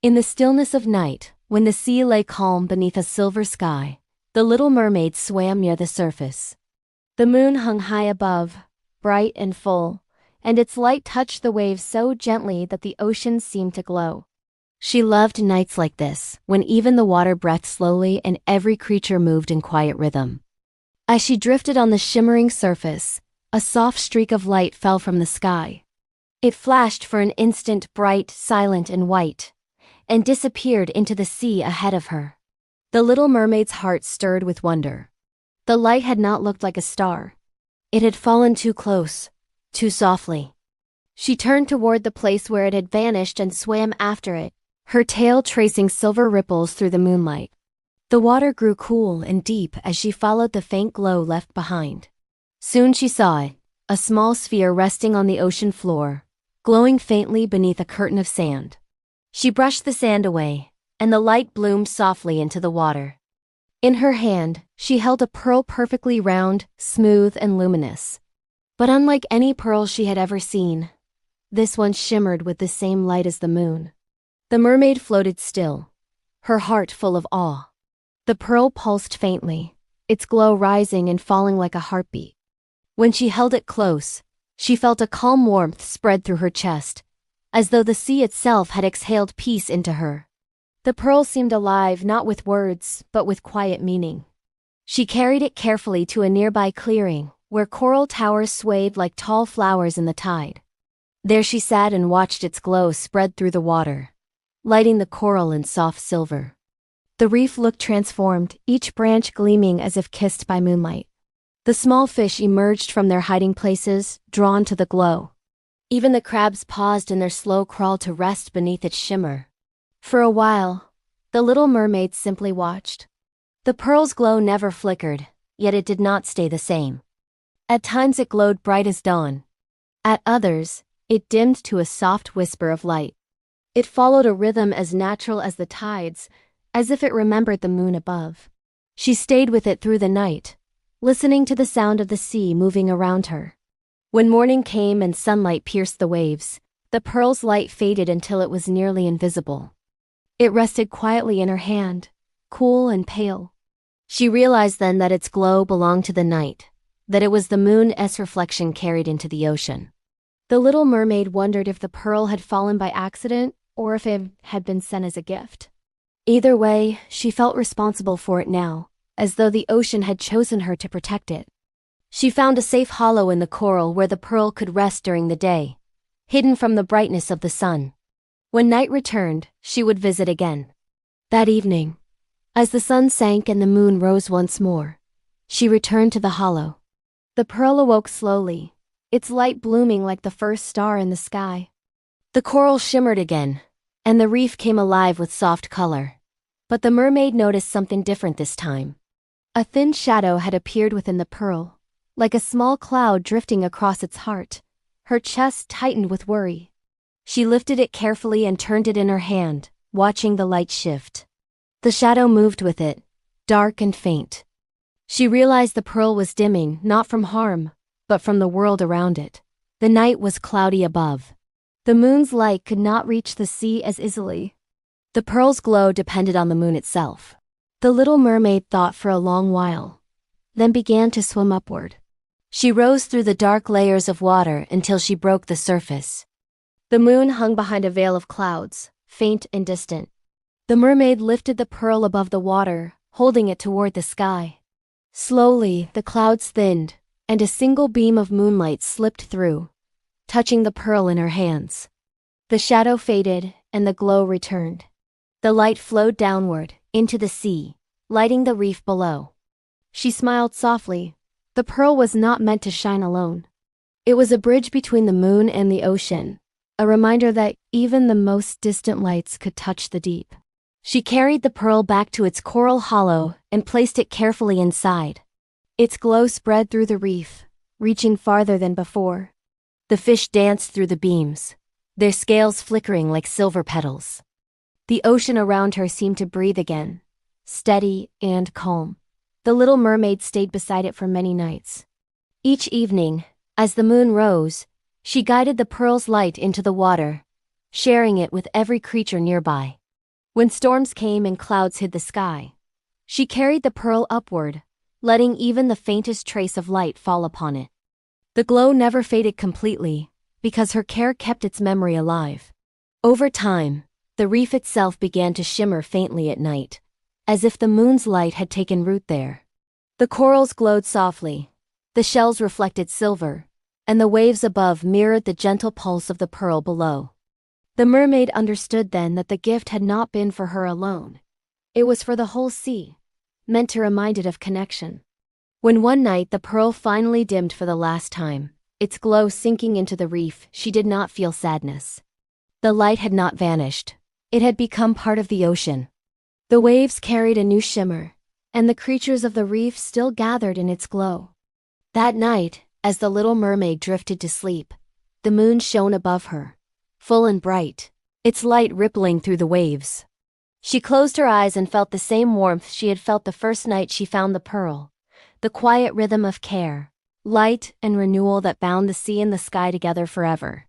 In the stillness of night, when the sea lay calm beneath a silver sky, the little mermaid swam near the surface. The moon hung high above, bright and full, and its light touched the waves so gently that the ocean seemed to glow. She loved nights like this, when even the water breathed slowly and every creature moved in quiet rhythm. As she drifted on the shimmering surface, a soft streak of light fell from the sky. It flashed for an instant, bright, silent, and white, and disappeared into the sea ahead of her. The little mermaid's heart stirred with wonder. The light had not looked like a star. It had fallen too close, too softly. She turned toward the place where it had vanished and swam after it, her tail tracing silver ripples through the moonlight. The water grew cool and deep as she followed the faint glow left behind. Soon she saw it, a small sphere resting on the ocean floor, glowing faintly beneath a curtain of sand. She brushed the sand away, and the light bloomed softly into the water. In her hand, she held a pearl perfectly round, smooth, and luminous. But unlike any pearl she had ever seen, this one shimmered with the same light as the moon. The mermaid floated still, her heart full of awe. The pearl pulsed faintly, its glow rising and falling like a heartbeat. When she held it close, she felt a calm warmth spread through her chest, as though the sea itself had exhaled peace into her. The pearl seemed alive not with words, but with quiet meaning. She carried it carefully to a nearby clearing, where coral towers swayed like tall flowers in the tide. There she sat and watched its glow spread through the water, lighting the coral in soft silver. The reef looked transformed, each branch gleaming as if kissed by moonlight. The small fish emerged from their hiding places, drawn to the glow. Even the crabs paused in their slow crawl to rest beneath its shimmer. For a while, the little mermaid simply watched. The pearl's glow never flickered, yet it did not stay the same. At times it glowed bright as dawn. At others, it dimmed to a soft whisper of light. It followed a rhythm as natural as the tides, as if it remembered the moon above. She stayed with it through the night, listening to the sound of the sea moving around her. When morning came and sunlight pierced the waves, the pearl's light faded until it was nearly invisible. It rested quietly in her hand, cool and pale. She realized then that its glow belonged to the night, that it was the moon's reflection carried into the ocean. The little mermaid wondered if the pearl had fallen by accident or if it had been sent as a gift. Either way, she felt responsible for it now, as though the ocean had chosen her to protect it. She found a safe hollow in the coral where the pearl could rest during the day, hidden from the brightness of the sun. When night returned, she would visit again. That evening, as the sun sank and the moon rose once more, she returned to the hollow. The pearl awoke slowly, its light blooming like the first star in the sky. The coral shimmered again, and the reef came alive with soft color. But the mermaid noticed something different this time. A thin shadow had appeared within the pearl, like a small cloud drifting across its heart. Her chest tightened with worry. She lifted it carefully and turned it in her hand, watching the light shift. The shadow moved with it, dark and faint. She realized the pearl was dimming, not from harm, but from the world around it. The night was cloudy above. The moon's light could not reach the sea as easily. The pearl's glow depended on the moon itself. The little mermaid thought for a long while, then began to swim upward. She rose through the dark layers of water until she broke the surface. The moon hung behind a veil of clouds, faint and distant. The mermaid lifted the pearl above the water, holding it toward the sky. Slowly, the clouds thinned, and a single beam of moonlight slipped through, touching the pearl in her hands. The shadow faded, and the glow returned. The light flowed downward, into the sea, lighting the reef below. She smiled softly. The pearl was not meant to shine alone. It was a bridge between the moon and the ocean, a reminder that even the most distant lights could touch the deep. She carried the pearl back to its coral hollow and placed it carefully inside. Its glow spread through the reef, reaching farther than before. The fish danced through the beams, their scales flickering like silver petals. The ocean around her seemed to breathe again, steady and calm. The little mermaid stayed beside it for many nights. Each evening, as the moon rose, she guided the pearl's light into the water, sharing it with every creature nearby. When storms came and clouds hid the sky, she carried the pearl upward, letting even the faintest trace of light fall upon it. The glow never faded completely, because her care kept its memory alive. Over time, the reef itself began to shimmer faintly at night, as if the moon's light had taken root there. The corals glowed softly, the shells reflected silver, and the waves above mirrored the gentle pulse of the pearl below. The mermaid understood then that the gift had not been for her alone. It was for the whole sea, meant to remind it of connection. When one night the pearl finally dimmed for the last time, its glow sinking into the reef, she did not feel sadness. The light had not vanished. It had become part of the ocean. The waves carried a new shimmer, and the creatures of the reef still gathered in its glow. That night, as the little mermaid drifted to sleep, the moon shone above her, full and bright, its light rippling through the waves. She closed her eyes and felt the same warmth she had felt the first night she found the pearl, the quiet rhythm of care, light, and renewal that bound the sea and the sky together forever.